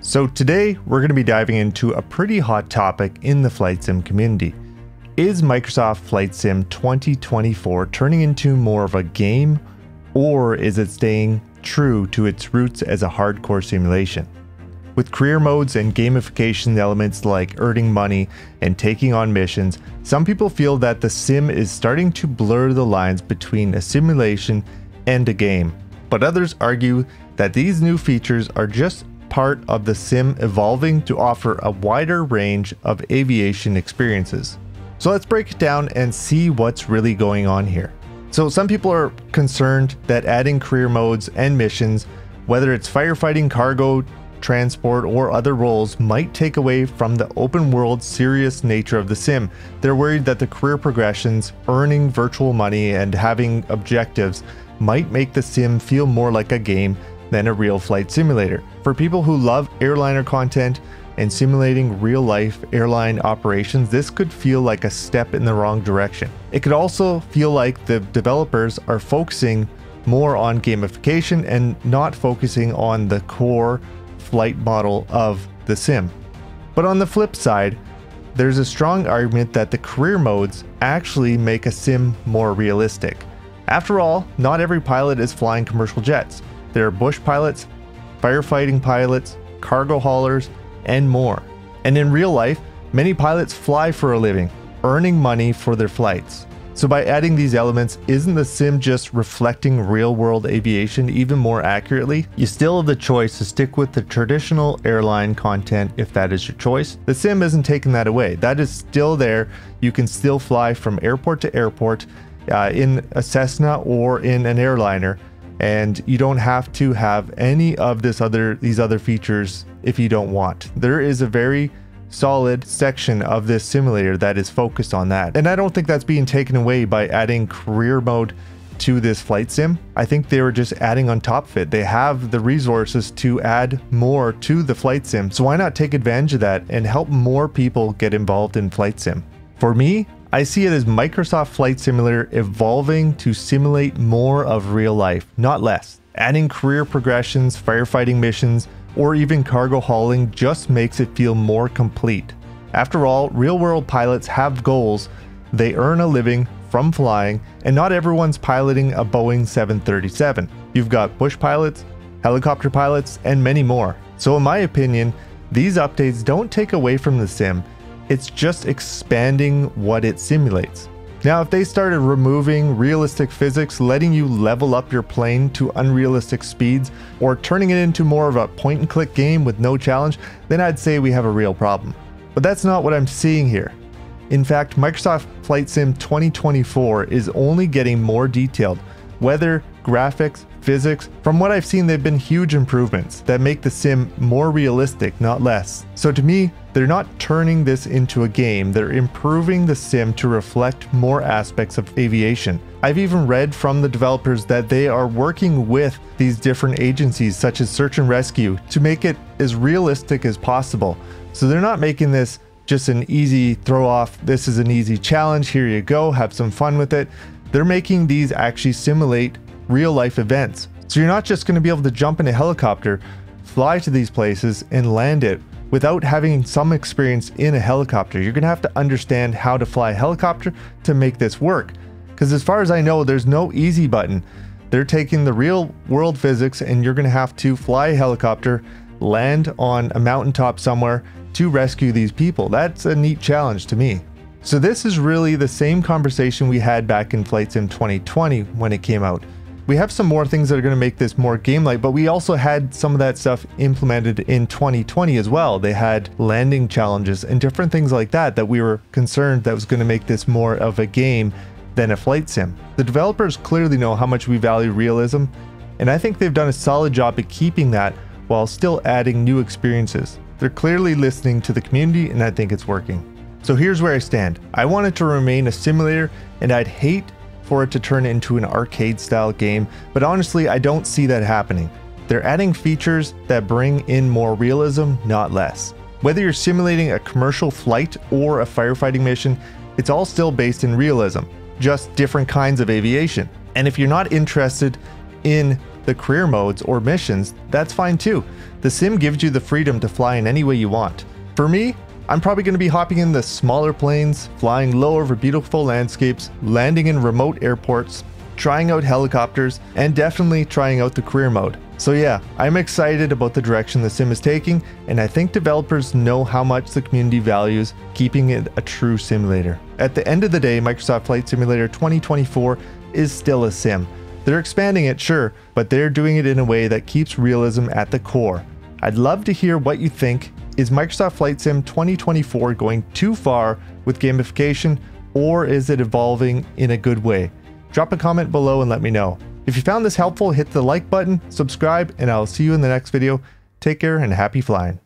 So today we're going to be diving into a pretty hot topic in the flight sim community. Is Microsoft Flight Sim 2024 turning into more of a game, or is it staying true to its roots as a hardcore simulation? With career modes and gamification elements like earning money and taking on missions, some people feel that the sim is starting to blur the lines between a simulation and a game. But others argue that these new features are just part of the sim evolving to offer a wider range of aviation experiences. So let's break it down and see what's really going on here. So some people are concerned that adding career modes and missions, whether it's firefighting, cargo, transport, or other roles, might take away from the open world serious nature of the sim. They're worried that the career progressions, earning virtual money, and having objectives might make the sim feel more like a game than a real flight simulator. For people who love airliner content and simulating real-life airline operations, this could feel like a step in the wrong direction. It could also feel like the developers are focusing more on gamification and not focusing on the core flight model of the sim. But on the flip side, there's a strong argument that the career modes actually make a sim more realistic. After all, not every pilot is flying commercial jets. There are bush pilots, firefighting pilots, cargo haulers, and more. And in real life, many pilots fly for a living, earning money for their flights. So by adding these elements, isn't the sim just reflecting real-world aviation even more accurately? You still have the choice to stick with the traditional airline content if that is your choice. The sim isn't taking that away. That is still there. You can still fly from airport to airport in a Cessna or in an airliner, and you don't have to have any of these other features if you don't want. There is a very solid section of this simulator that is focused on that, and I don't think that's being taken away by adding career mode to this flight sim. I think they were just adding on top of it. They have the resources to add more to the flight sim, so why not take advantage of that and help more people get involved in flight sim? For me, I see it as Microsoft Flight Simulator evolving to simulate more of real life, not less. Adding career progressions, firefighting missions, or even cargo hauling just makes it feel more complete. After all, real-world pilots have goals. They earn a living from flying, and not everyone's piloting a Boeing 737. You've got bush pilots, helicopter pilots, and many more. So in my opinion, these updates don't take away from the sim. It's just expanding what it simulates. Now, if they started removing realistic physics, letting you level up your plane to unrealistic speeds, or turning it into more of a point-and-click game with no challenge, then I'd say we have a real problem. But that's not what I'm seeing here. In fact, Microsoft Flight Sim 2024 is only getting more detailed. Weather, graphics, physics, from what I've seen, they've been huge improvements that make the sim more realistic, not less. So to me, they're not turning this into a game, they're improving the sim to reflect more aspects of aviation. I've even read from the developers that they are working with these different agencies such as search and rescue to make it as realistic as possible. So they're not making this just an easy throw off, this is an easy challenge, here you go, have some fun with it. They're making these actually simulate real life events. So you're not just going to be able to jump in a helicopter, fly to these places, and land it without having some experience in a helicopter. You're going to have to understand how to fly a helicopter to make this work. Because as far as I know, there's no easy button. They're taking the real world physics, and you're going to have to fly a helicopter, land on a mountaintop somewhere to rescue these people. That's a neat challenge to me. So this is really the same conversation we had back in Flight Sim 2020 when it came out. We have some more things that are going to make this more game-like, but we also had some of that stuff implemented in 2020 as well. They had landing challenges and different things like that we were concerned that was going to make this more of a game than a flight sim. The developers clearly know how much we value realism, and I think they've done a solid job at keeping that while still adding new experiences. They're clearly listening to the community, and I think it's working. So here's where I stand. I want it to remain a simulator, and I'd hate for it to turn into an arcade style game, but honestly, I don't see that happening. They're adding features that bring in more realism, not less. Whether you're simulating a commercial flight or a firefighting mission, it's all still based in realism, just different kinds of aviation. And if you're not interested in the career modes or missions, that's fine too. The sim gives you the freedom to fly in any way you want. For me, I'm probably going to be hopping in the smaller planes, flying low over beautiful landscapes, landing in remote airports, trying out helicopters, and definitely trying out the career mode. So yeah, I'm excited about the direction the sim is taking, and I think developers know how much the community values keeping it a true simulator. At the end of the day, Microsoft Flight Simulator 2024 is still a sim. They're expanding it, sure, but they're doing it in a way that keeps realism at the core. I'd love to hear what you think. Is Microsoft Flight Sim 2024 going too far with gamification, or is it evolving in a good way? Drop a comment below and let me know. If you found this helpful, hit the like button, subscribe, and I'll see you in the next video. Take care and happy flying.